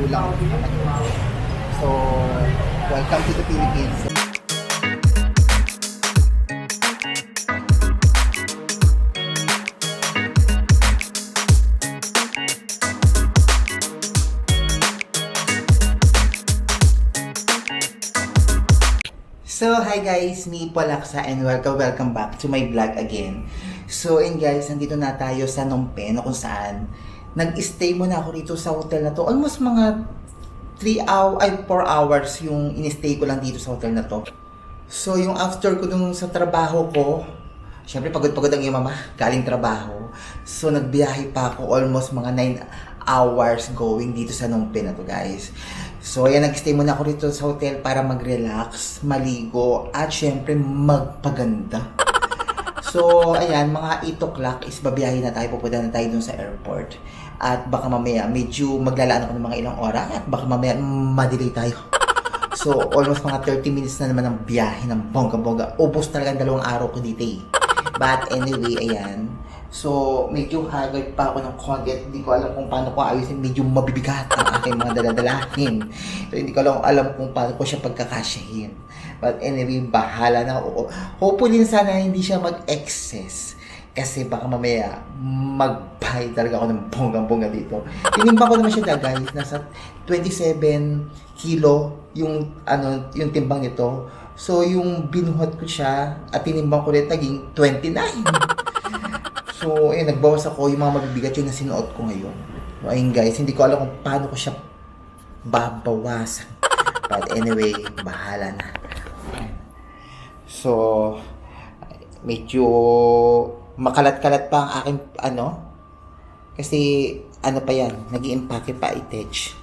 magulang ko naman. So, welcome to the Philippines. So, hi guys, me Polaksa and welcome back to my vlog again. So, guys, nandito na tayo sa Phnom Penh kung saan nag-stay muna ako dito sa hotel na to. Almost mga 4 hours yung in-stay ko lang dito sa hotel na to. So, yung after ko dun sa trabaho ko, syempre pagod-pagod ang iyong mama, galing trabaho. So, nagbiyahe pa ako almost mga 9 hours going dito sa Phnom Penh na to, guys. So, ayan, nag-stay muna ako dito sa hotel para mag-relax, maligo, at syempre magpaganda. So, ayan, mga 8 o'clock is babiyahin na tayo, pupunta na tayo dun sa airport. At baka mamaya, medyo maglalaan ako ng mga ilang oras, at baka mamaya madelay tayo. So, almost mga 30 minutes na naman ang biyahe ng bongga-bongga. Ubos talaga ang 2 araw ko dito eh. But anyway, ayan. So, medyo haggard pa ako ng konti at hindi ko alam kung paano ko ayusin. Medyo mabibigat ang aking mga daladalahin. So, hindi ko alam kung paano ko siya pagkakasyahin. But anyway, bahala na ako. Hopefully sana hindi siya mag-excess. Kasi baka mamaya mag-buy talaga ako ng bonggang-bongga dito. Tinimbang ko naman siya guys. Nasa 27 kilo yung timbang nito. So, yung binuhat ko siya at tinimbang ko ulit naging 29. So, ayun, nagbawas ako yung mga mabibigat yung nasinuot ko ngayon. So, ayun guys, hindi ko alam kung paano ko siya babawasan. But anyway, bahala na. So, medyo makalat-kalat pa ang aking kasi pa yan, nag-i-impake pa i-attach.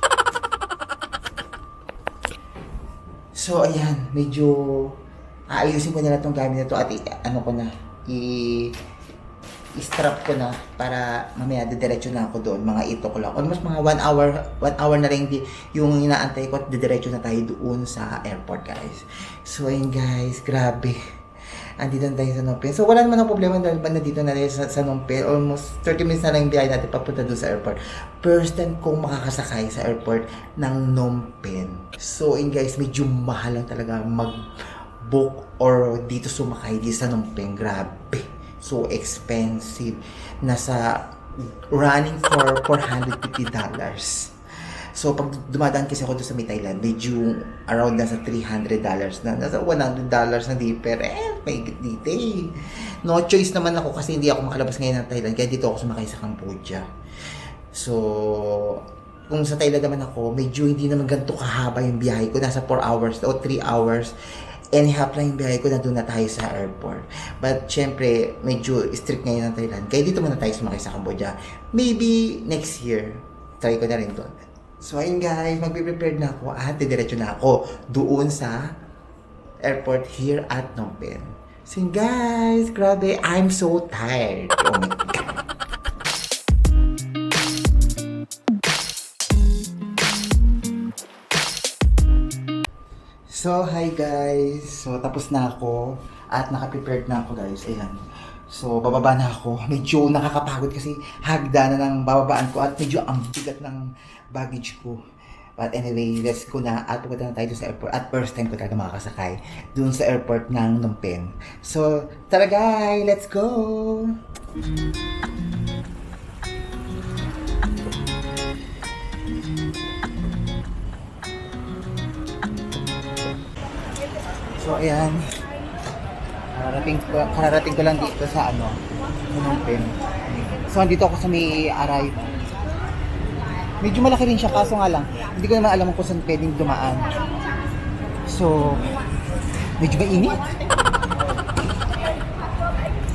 So, ayan, medyo aayusin ko na lang itong gamit na ito at i-strap ko na para mamaya didiretso na ako doon, mga 8 o'clock. Almost mga 1 hour na rin yung inaantay ko at didiretso na tayo doon sa airport, guys. So, ayun guys, grabe. Andito na tayo sa Phnom Penh. So, wala naman ang problema dahil nandito na tayo sa Phnom Penh. Almost 30 minutes na lang yung biyahe natin papunta doon sa airport. First time kong makakasakay sa airport ng Phnom Penh. So, ayun guys, medyo mahal lang talaga mag-book or dito sumakay dito sa Phnom Penh. Grabe. So expensive. Nasa running for $450. So pag dumadaan kasi ako doon sa Thailand, medyo around nasa $300 na. Nasa $100 na differ. May dito eh. No choice naman ako kasi hindi ako makalabas ngayon ng Thailand. Kaya dito ako sumakay sa Cambodia. So, kung sa Thailand naman ako, medyo hindi naman ganito kahaba yung biyahe ko. Nasa 4 hours o 3 hours. Half lang yung biyahe ko, na doon na tayo sa airport. But, syempre, medyo strict ngayon ng Thailand. Kaya dito muna tayo sumakay sa Cambodia. Maybe next year, try ko na rin doon. So, ayun guys, magbe-prepared na ako at didiretso na ako doon sa airport here at Phnom Penh. So, guys, grabe, I'm so tired. Oh my God. So, hi guys. So, tapos na ako at naka-prepared na ako guys. Ayan. So, bababa na ako. Medyo nakakapagod kasi hagda na ng bababaan ko at medyo ang bigat ng baggage ko. But anyway, let's go na at pupunta na tayo sa airport. At first time ko talaga makakasakay dun sa airport ng Phnom Penh. So, tara guys, let's go! So, ayan. Kararating ko lang dito sa Phnom Penh. So, andito ako sa may arrive. Medyo malaki rin siya, kaso nga lang, hindi ko naman alam kung saan pwedeng dumaan. So, medyo mainit.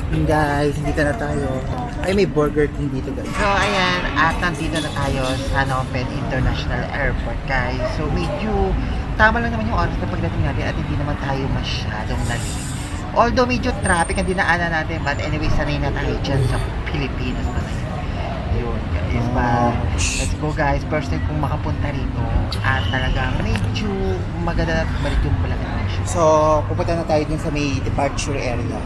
And guys, dito na tayo. Ay, may Burger King dito guys. So, ayan, at nandito na tayo sa Phnom Penh International Airport guys. So, medyo tama lang naman yung oras na pagdating natin at hindi naman tayo masyadong late. Although medyo traffic ang dinaanan natin, but anyway, sanay na tayo dyan sa Pilipinas na yun. Yun guys, but let's go guys. First time kong makapunta rito at talagang medyo maganda at balik yung malaki naman siya. So, pupunta na tayo dun sa may departure area.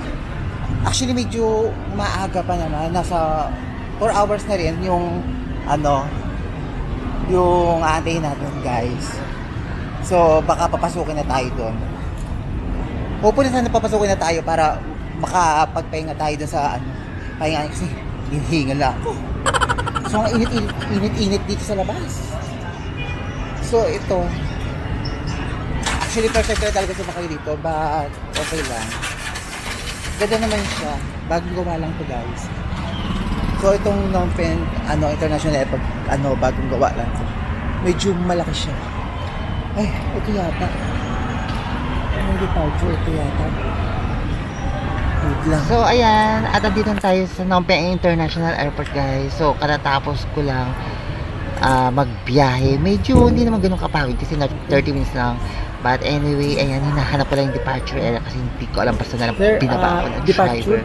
Actually, medyo maaga pa naman. Nasa 4 hours na rin yung yung aantayin natin, guys. So, baka papasukin na tayo doon. Hopefully sana papasukin na tayo para makapagpahinga tayo doon sa pahinga kasi hinihingal na ako. So, ang init dito sa labas. So, ito. Actually, perfect na talaga sumakay dito, but okay lang. Ganda naman siya. Bagong gawa lang to, guys. So, itong Phnom Penh, International Airport, bagong gawa lang to. Medyo malaki siya. Ay, ito yata. May departure, ito yata. Wait lang. So, ayan. At andito tayo sa Phnom Penh International Airport, guys. So, katatapos ko lang magbiyahe. Medyo hindi naman ganun kapagod kasi 30 minutes lang. But anyway, ayan, hinahanap ko lang yung departure area kasi hindi ko alam basta na lang binaba ako ng driver.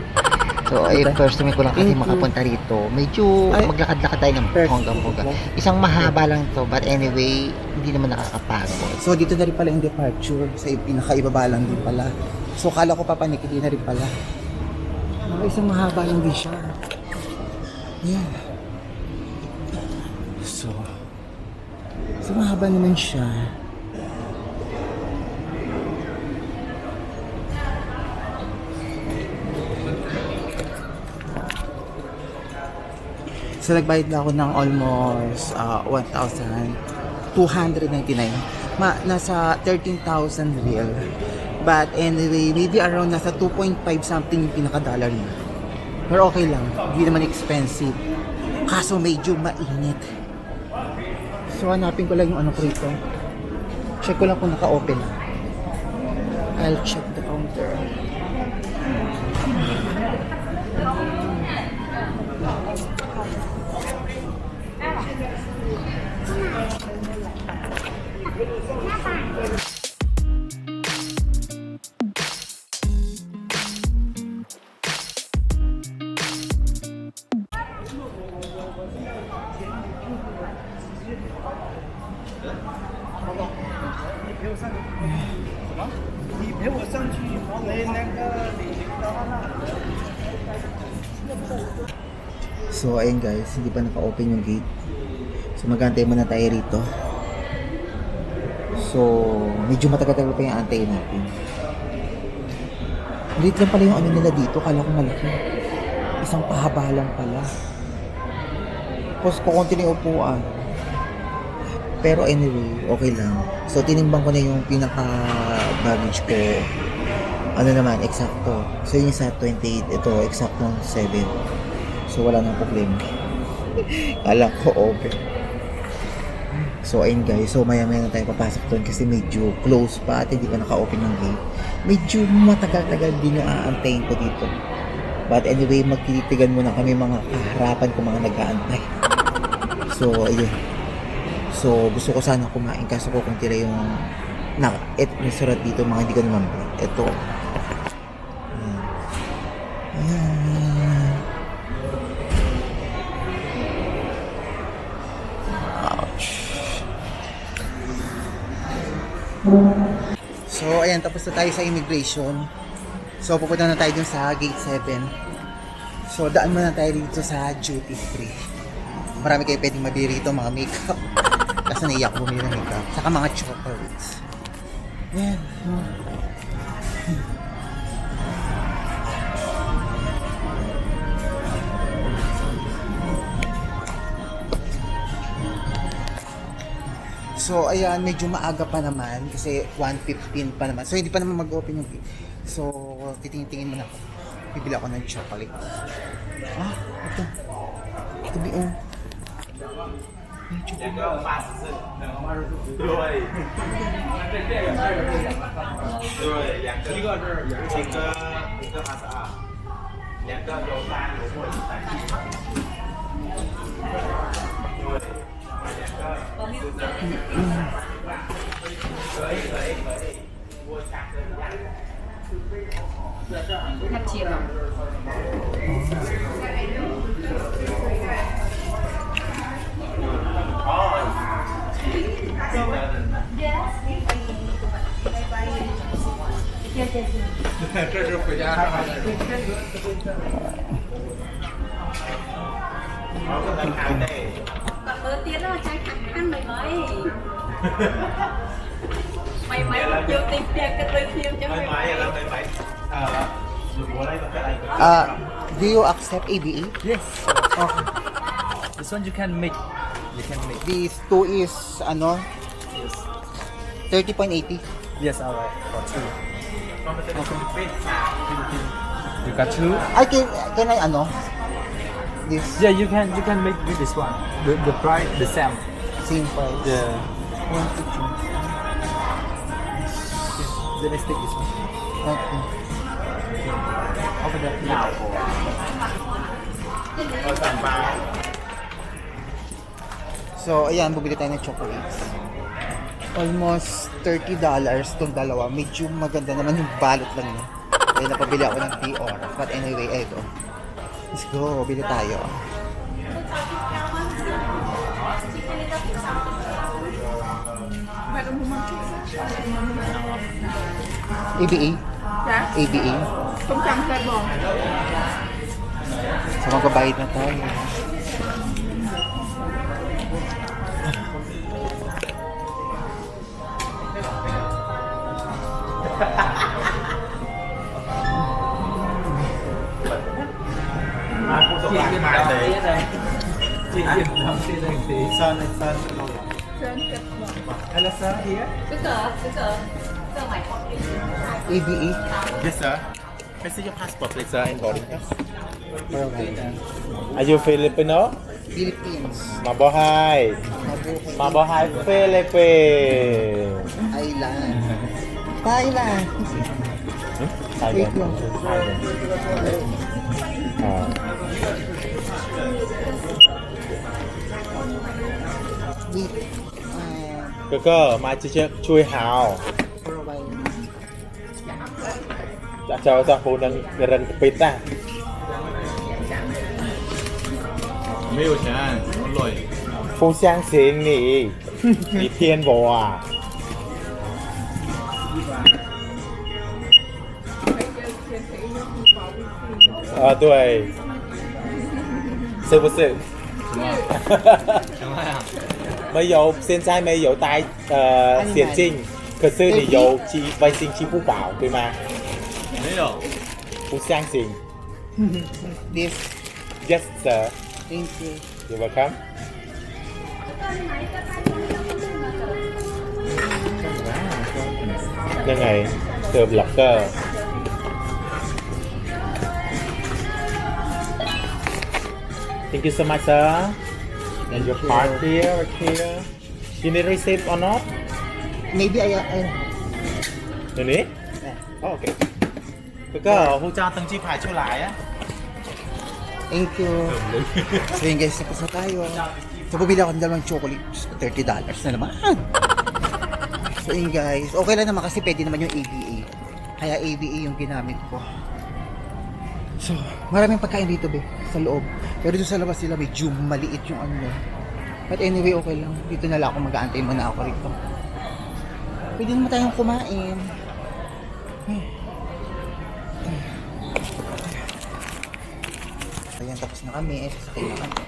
So, first time ko lang kasi makapunta rito. Medyo maglakad-lakad tayo ng hanggang-hanggang. Isang mahaba lang to, but anyway, hindi naman nakakapagod. So, dito na rin pala yung departure. Sa pinakaibaba lang din pala. So, kala ko papanik, hindi na rin pala. Isang mahaba lang din siya. Yan. So, mahaba naman siya. So, nagbayad na ako ng almost 1,299. Nasa 13,000 real. But anyway, maybe around nasa 2.5 something yung pinaka-dollar niya. Pero okay lang. Hindi naman expensive. Kaso medyo mainit. So, hanapin ko lang yung ko rito. Check ko lang kung naka-open. I'll check the counter. So, ayun guys, hindi pa naka-open yung gate. So, mag-antay muna tayo rito. So, medyo matagal-tagal pa yung antay natin. Late lang pala yung nila dito. Kala ko malaki. Isang pahaba lang pala. Tapos, kukunti na yung upuan. Pero anyway, okay lang. So, tinimbang ko na yung pinaka-baggage ko. Naman, eksakto. So, yun sa 28. Ito, eksakto 7. So, wala nang problema. Kala ko over. So, ayun guys. So, maya-maya na tayo papasok doon kasi medyo close pa at hindi pa naka-open yung gate. Medyo matagal-tagal din yung aantayin ko dito. But anyway, magtititigan muna kami mga kaharapan ko mga nag-aantay. So, ayun. So, gusto ko sana kumain kaso ko kung tira yung may surat dito mga hindi ko naman ba. Ito. Ayan. So, ayan, tapos na tayo sa immigration. So, pupunta na tayo dun sa gate 7. So, daan muna tayo dito sa duty free. Marami kayo pwedeng mabili rito, mga makeup. Kasi naiyak bumili ng makeup. Saka mga chocolates. Ayan. So, ayan, medyo maaga pa naman kasi 1:15 pa naman. So, hindi pa naman mag-open yung gate. So, titingin-tingin muna ako. Bibili ako ng chocolate. Ito. Ito biong. May chocolate. 对，两个，一个是一个22，两个有3有或者3。对，两个可以，我想着一样。太气了。这是回家上班的时候。好，再看对。 Đầu tiên đó trái thẳng ăn được Mày mày kêu tiền tiền cái tôi kêu chứ May mày máy là may máy. Dùng của đây có cái Do you accept ABE? Yes. Okay. This one you can make. You can make. These two is, ano, Yes. 30.80. Yes, alright. For two. Okay. You got two? Ay, can I, ano, this Yeah, you can make with this one. The price the same. same price? Yeah. 150. Then I take this one. Okay. Over there now. So, ayan, bumili tayo ng chocolates. Almost $30 tong dalawa. Medyo maganda naman yung balot lang niya. Kaya napabili ako ng Dior. But anyway, eto. Let's go, bili tayo. ABA? Dạ ABA? Không trăm cây bò So, magbabayad na tayo. Chị yên tâm tí đây. Chị yên tâm tí. Sơn Sơn cây bò Hello sir, here. Cái cờ Cờ mày có đi ABA? Yes sir. Can I see your passport please sir and boarding pass? Alright. Are you Filipino? Philippines. Mabuhay. Mabuhay. Mabuhay Philippines. Thailand. Thailand. Wait lang. Wait. 哥哥มาช่วยหาว For a while. จะเจ้าจะพูดนังเรนปิดอ่ะ没有钱累不相信你你骗我啊对是不是什么呀？没有，现在没有带现金，可是你有微信支付宝，对吗？没有。不相信 This. ？Yes, sir. Thank you. You're welcome. ยังไงเจอบล็อกเกอร์ Thank you so much, sir. And your card here, right here. You need receipt or not? Maybe I เดี๋ยวนี้โอเคแล้วก็ผู้เจ้าตั้งชื่อผ่ายชั่วหลายอ่ะ Thank you. So yun guys, tapos na tayo. So bumili ako ng dalawang chocolates. $30 na naman. So yun guys, okay lang naman kasi pwede naman yung ABA. Kaya ABA yung ginamit ko. So, maraming pagkain dito be, sa loob. Pero doon sa labas sila medyo maliit yung ano. But anyway, okay lang. Dito na lang ako mag-aantay muna ako rito. Pwede naman tayong kumain. Ayan, tapos na kami. Sasakay na kami.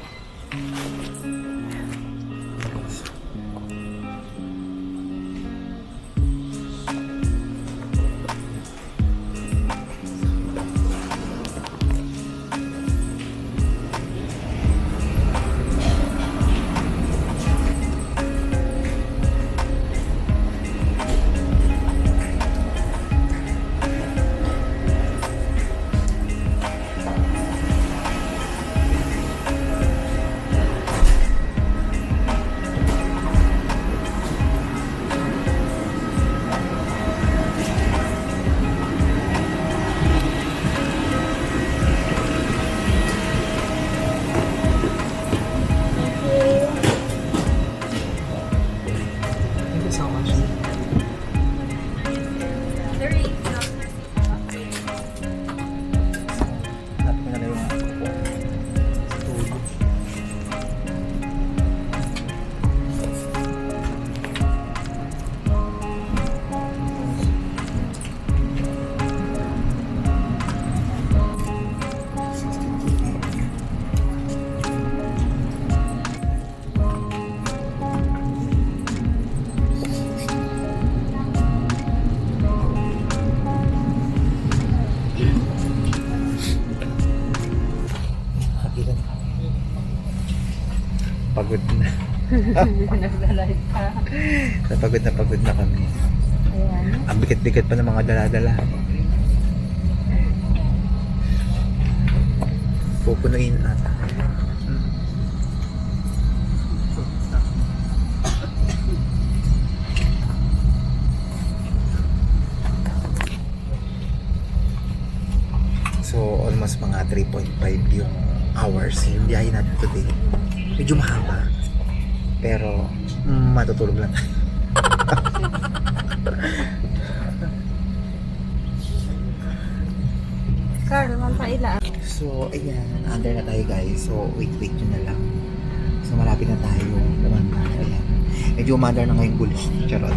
Naglalay pa. Napagod na kami. Ayan. Ang bigat-bigat pa ng mga dala-dala. Pupunuin ata. So, almost mga 3.5 yung hours yung biyahe natin today. Medyo mahaba. Pero, matutulog lang tayo. Car, naman pa ila. So, ayan. Under na tayo guys. So, wait nyo na lang. So, malapit na tayo. Lumanda. Ayan. Medyo umandar na ngayong gulo. Charot.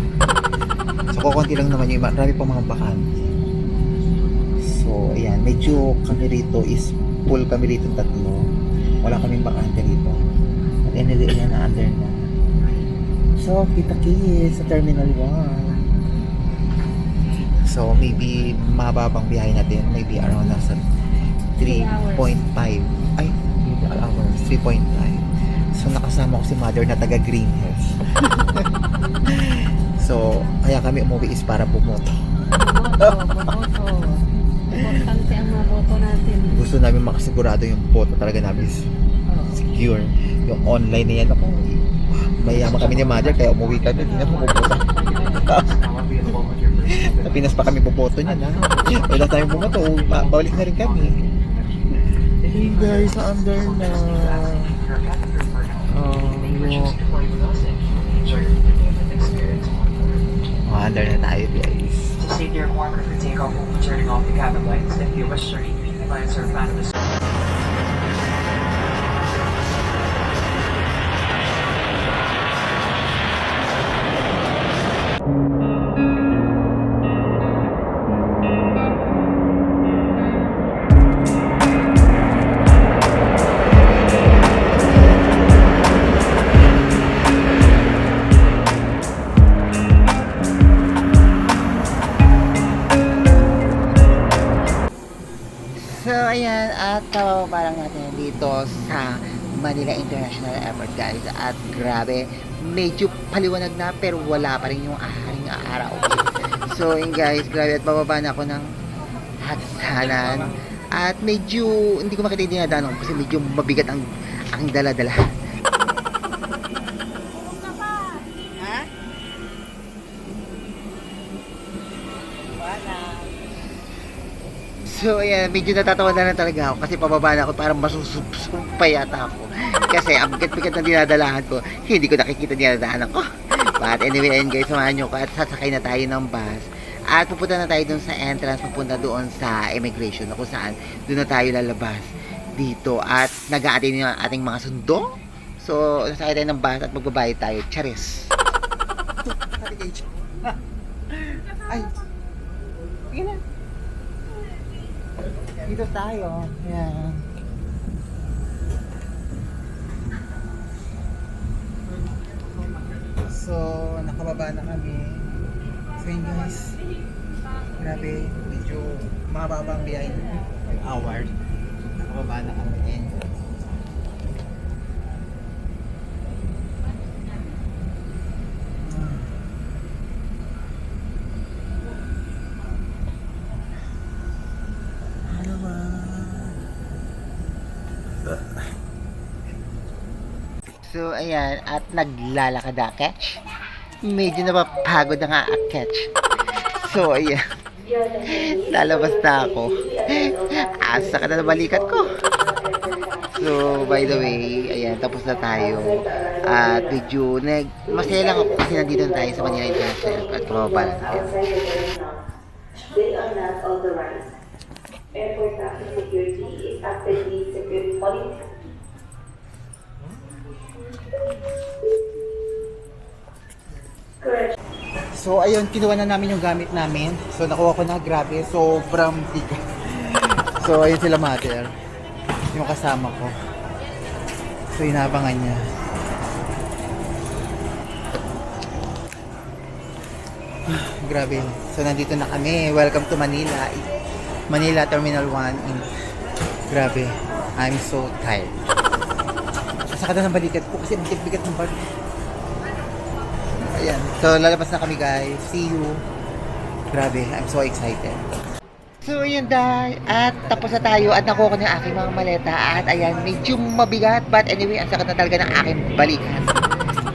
So, kukunti lang naman yung marami pang mga bakante. So, ayan. Medyo kami rito is full kami rito tatlo. Wala kaming bakante rito. At anyway, ayan na under na. So, kita-kits sa Terminal 1. So, maybe mababang biyahe natin. Maybe around nasa 3.5. Ay, hours. 3.5. So, nakasama ko si mother na taga Green Hills. So, kaya kami umuwi is para bumoto. Boto. Importante ang mga boto natin. Gusto namin makasigurado yung boto talaga namin is secure. Yung online na yan, ako, mayaman kami ni mother kaya umuwi kami. Hindi na pupupunta. Sa Pinas pa kami boboto niyan, ha? Wala tayong bumoto, balik na rin kami. Hey guys, under na. Under na tayo guys. Save your corner for takeoff when turning off the cabin lights. If you wish to repeat the lights or fan of the So, ayan, at parang natin dito sa Manila International Airport, guys. At grabe, medyo paliwanag na pero wala pa rin yung aharing araw. So, yun guys, grabe, at bababa na ako ng hagdanan. At medyo, hindi ko makita yung dinadaanan ko kasi medyo mabigat ang dala-dala. Ha? So, ayan, medyo natatawa na lang talaga ako kasi pababa na ako, parang masusubsub pa yata ako. Kasi ang bigat-bigat na dinadalahan ko, hindi ko nakikita dinadaanan ko. But anyway, ayun guys, samahan nyo ko at sasakay na tayo ng bus. At pupunta na tayo dun sa entrance, pupunta doon sa immigration na kung saan doon na tayo lalabas dito. At nag-a-attend yung ating mga sundo. So, sasakay tayo ng bus at magbabayad tayo. Charis! Ay! Sige na! Dito tayo. Ayan. So, nakababa na kami. So yun guys. Grabe, medyo mababa ang biyahe. An hour. Nakababa na kami. So, ayan, at naglalakad na catch. Medyo napapagod na nga catch. So, ayan. Lalabas na ako. Asa ka na balikat ko. So, by the way, ayan, tapos na tayo. At medyo, masaya lang ako kasi nandito na tayo sa Manila International at kumababa na tayo. They are not authorized. Airport traffic security is actively security monitored. Correct. So, ayun, kinuha na namin yung gamit namin. So, nakuha ko na, grabe, sobrang tigas. So, ayun sila mother. Yung kasama ko. So, inabangan niya. Grabe. So, nandito na kami. Welcome to Manila. Manila Terminal 1. Grabe. I'm so tired. Nakasakad na ng balikat ko kasi ang bigat ng bag. Ayan. So, lalabas na kami guys. See you. Grabe, I'm so excited. So, yun dahil. At tapos na tayo at nakuha ko na yung aking mga maleta. At ayan, medyo mabigat. But anyway, ang sakit na talaga ng aking balikat.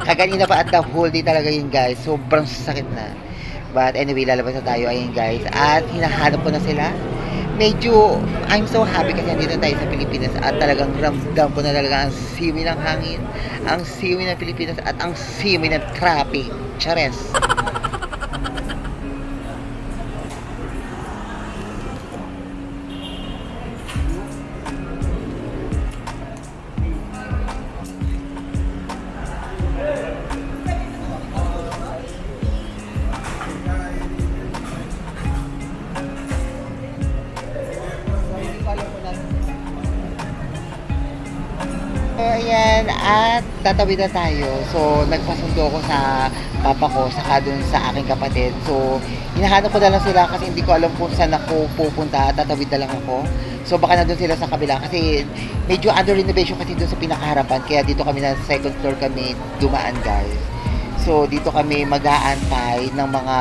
Kaganina pa at the whole day talaga yun guys. Sobrang sakit na. But anyway, lalabas na tayo. Ayun guys. At hinahanap ko na sila. Medyo, I'm so happy kasi nandito tayo sa Pilipinas at talagang ramdam ko na talaga ang simoy ng hangin, ang simoy ng Pilipinas at ang simoy ng traffic. Chares! So, ayan, at tatawid na tayo. So, nagpasundo ko sa papa ko, saka dun sa aking kapatid. So, hinahanap ko na lang sila kasi hindi ko alam kung saan ako pupunta. Tatawid na lang ako. So, baka na dun sila sa kabila kasi medyo under renovation kasi dun sa pinakaharapan. Kaya dito kami na second floor kami dumaan, guys. So, dito kami mag-aantay ng mga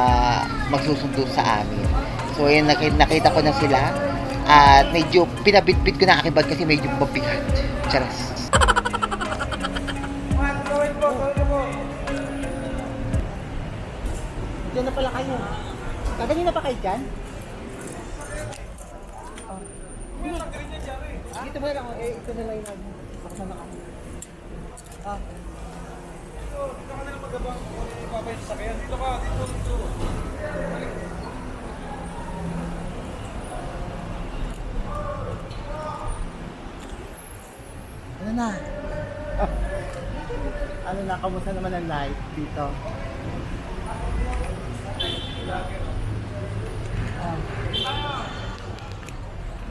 magsusundo sa amin. So, ayan, nakita ko na sila. At medyo pinabitbit ko na aking bag kasi medyo mabigat. Charas! Diyan na pala kayo. Kadali na pa kayo dyan? Oh. Dito mo na lang. Eh, ito na lang yung makasama kami. Ah. Dito ka na lang magabang. Babay sa sakyan. Dito ka. Dito. Ano na? Ano na? Kamusta naman ang life dito?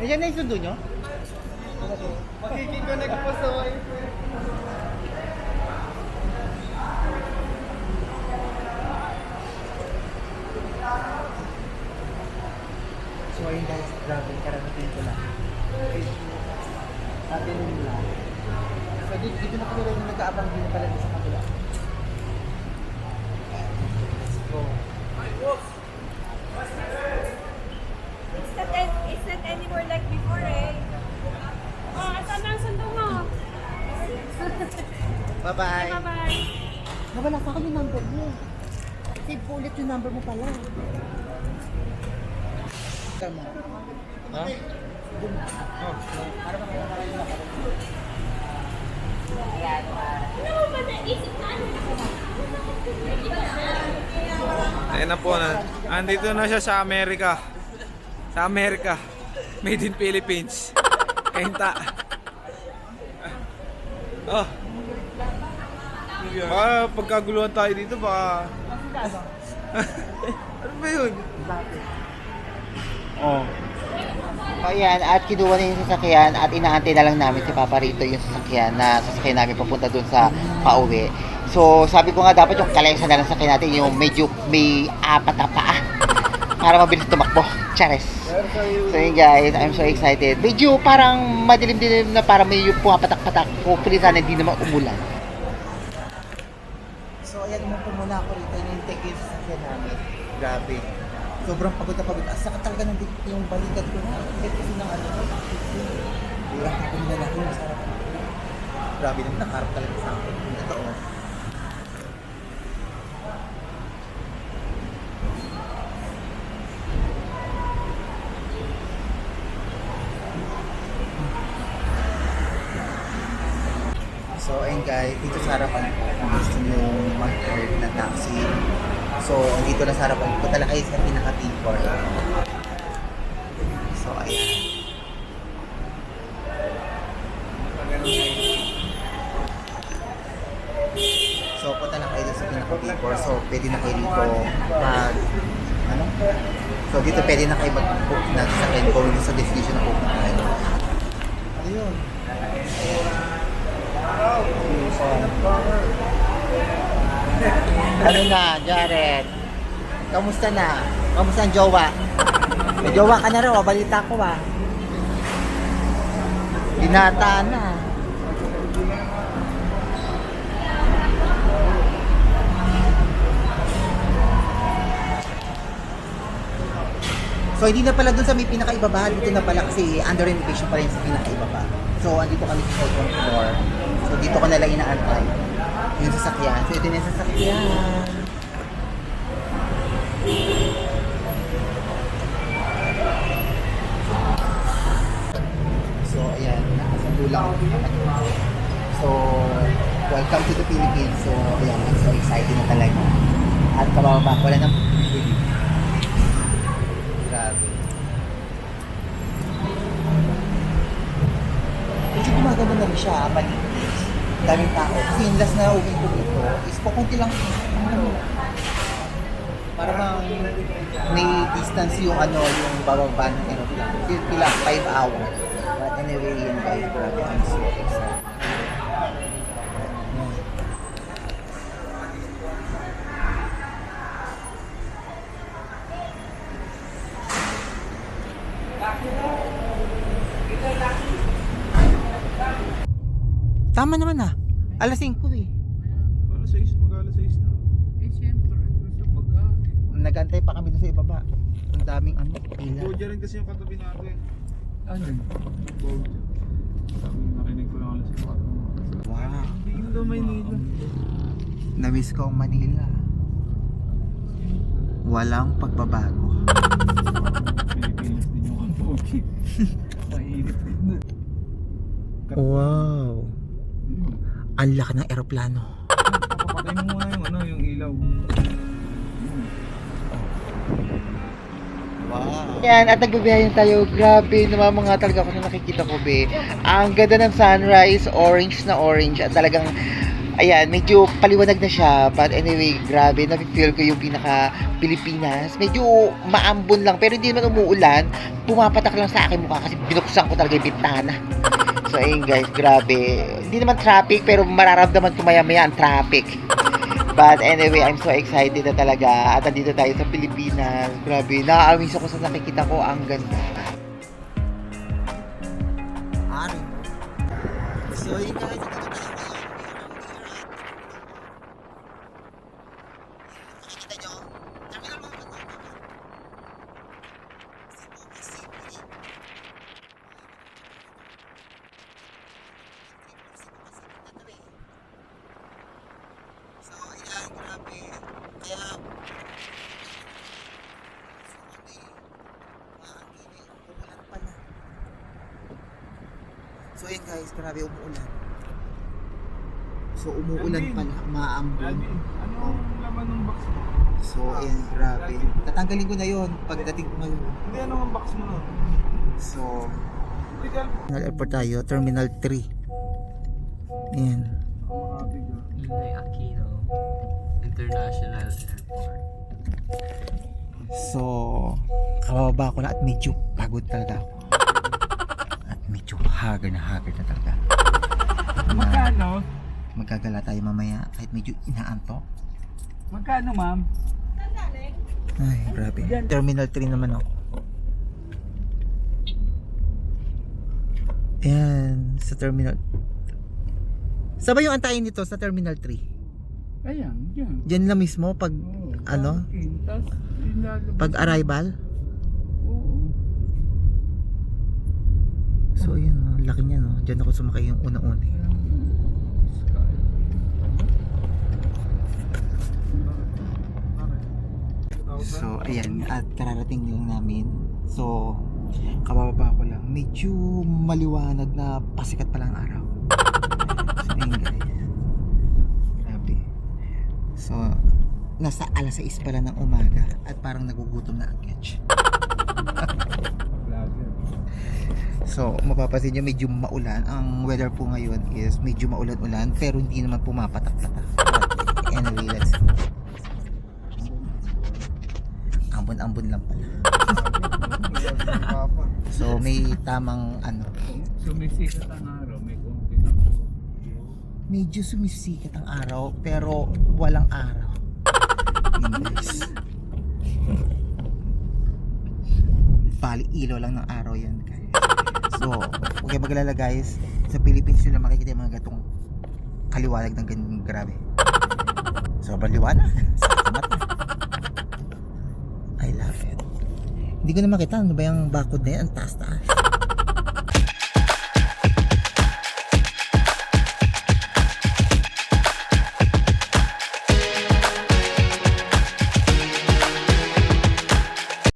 Nandiyan na yung sundo nyo? Makikiconnect po sa wifi. So ayun guys, grabe, karanating ko lang. Sabi nila. So dito na pala yung nag-aabang din pala sa kabila. So, It's not anymore like before eh. Oh, asan na ang sundo mo? bye-bye! Bye-bye. Nawala sa akin yung number mo. Save ko ulit yung number mo pala. Tama. Ha? Oh, para ba kaya kaya na Ayan na po na. Andito na siya sa Amerika. Sa Amerika. Made in Philippines. Kenta. Oh. Baka pagkaguluhan tayo dito baka... Ano ba yun? Oh. Ayan, at kinuha na yung sasakyan at inaantay na lang namin si Papa rito yung sasakyan na sasakyan namin papunta dun sa pauwi. So, sabi ko nga dapat yung kalesa na lang sasakyan natin yung medyo may apat na paa para mabilis tumakbo. Chares! So yun guys, I'm so excited. Medyo parang madilim-dilim na parang may pumapatak-patak. Hopefully sana hindi naman umulan. So ayan, umupo muna ako rito. Yung take yung sasakyan namin. Grabe. Sobrang pagod na pagod. Asa ka talaga ng yung balikat ko na. Kahit kasi ng ano. Kurang ako nila lang yung masarap. Grabe naman, nakaharap talaga sa akin. Ito oh. So ayun guys, dito sa harapan ko kung gusto nyo mag-order na taxi. So, dito na sa harapan ko talaga kayo sa pinaka-T4. So, ayan. So, punta na kayo sa pinaka-T4. So, pwede na kayo dito mag... Ano? So, dito pwede na kayo mag-book na sa akin kung sa destination na pupuntahan. Ayun. Ano na, Jared? Kamusta na? Kamusta ang jowa? May jowa ka na rin, balita ko ba? Binata na. So hindi na pala dun sa may pinakaibaba, dito na pala kasi under renovation pa rin sa pinakaibaba. So andito kami sa second floor. So dito ko na lang inaantay yung sasakyan. So ito na yung sasakyan. So ayan, nakasandulang So welcome to the Philippines. So ayan, I'm so excited na talaga. At kababa, wala nang pili. Grabe. Medyo gumaganda na rin siya, malinis. Daming tao. Kasi yung last na uwi ko dito is kukunti lang. Parang may distance yung yung bababa ng aeroplane. Still lang, 5 hours. But anyway, yun guys, grabe, I'm so excited. Tama naman alas 5 eh. Alas 6, mag-alas 6 na. Siyempre, sa pagkain. Nagantay pa kami doon sa ibaba. Ang daming pila. Boja rin kasi yung katabi natin. Ano? Boja. Sabi, narinig ko lang alas 4. Wow. Hindi yun daw Maynila. Namiss ko ang Manila. Walang pagbabago. Pilipinas din yung Cambodia. Mainit din na. Wow. Ang laki ng eroplano. Papatay mo muna yung ilaw. Wow. Yan, at nagbabiyahin tayo. Grabe, namamanga talaga ako na nakikita ko, be. Ang ganda ng sunrise, orange na orange. At talagang, ayan, medyo paliwanag na siya. But anyway, grabe, nafe-feel ko yung pinaka Pilipinas. Medyo maambon lang, pero hindi naman umuulan. Pumapatak lang sa akin mukha kasi binuksan ko talaga yung bintana. So ayun guys, grabe. Hindi naman traffic, pero mararamdaman ko maya-maya ang traffic. But anyway, I'm so excited na talaga. At nandito tayo sa Pilipinas. Grabe, nakaamis ako sa nakikita ko. Ang ganda. So yun guys, nandito tayo ngayon. Nakikita nyo? Terminal 1 na to. So, ayan, grabe. Kaya, umuulan pala. So, ayan guys, grabe umuulan. So, umuulan pala, maambon. Ano ang laman ng box mo? So, ayan, grabe. Tatanggalin ko na yon pagdating ko ngayon. Hindi, ano ang box mo nun? So, Hindi ka Terminal Airport tayo, Terminal 3. Ayan. makakabig ah. Ninoy Aquino International Airport. So, kababa ko na at medyo pagod talaga ako. At medyo haggard na talaga. Magkano? Magagala tayo mamaya kahit medyo inaantok. Magkano, ma'am? Ay, grabe. Terminal 3 naman ako. Ayan, sa Terminal. Saan ba yung antayin nito sa Terminal 3? Ayan, dyan. Diyan lang mismo pag, Oo, ano? parking. Tas, ilalabas. Pag arrival? Oo. So, ayan, oh, laki niya, no? Diyan ako sumakay yung una-una. eh. So, ayan, at kararating lang namin. So, kababa ko lang. Medyo maliwanag na pasikat pa lang araw. So, ayun guys. Grabe. So, nasa alas 6 pala ng umaga at parang nagugutom na ang catch. So, mapapansin nyo medyo maulan. Ang weather po ngayon is medyo maulan-ulan pero hindi naman pumapatak-patak. But anyway, let's go. Ambon-ambon lang pala. So, may tamang Sumisikat ang araw, may konti na. medyo sumisikat ang araw pero walang araw. Yun guys. Bali, ilaw lang ng araw yan guys. So, huwag kayo magalala guys. Sa Philippines nila makikita yung mga gatong kaliwanag ng ganyan grabe. Sobrang liwanag. Sa mata. I love it. Hindi ko na makita. Ano ba yung bakod na yan? Ang taas-taas.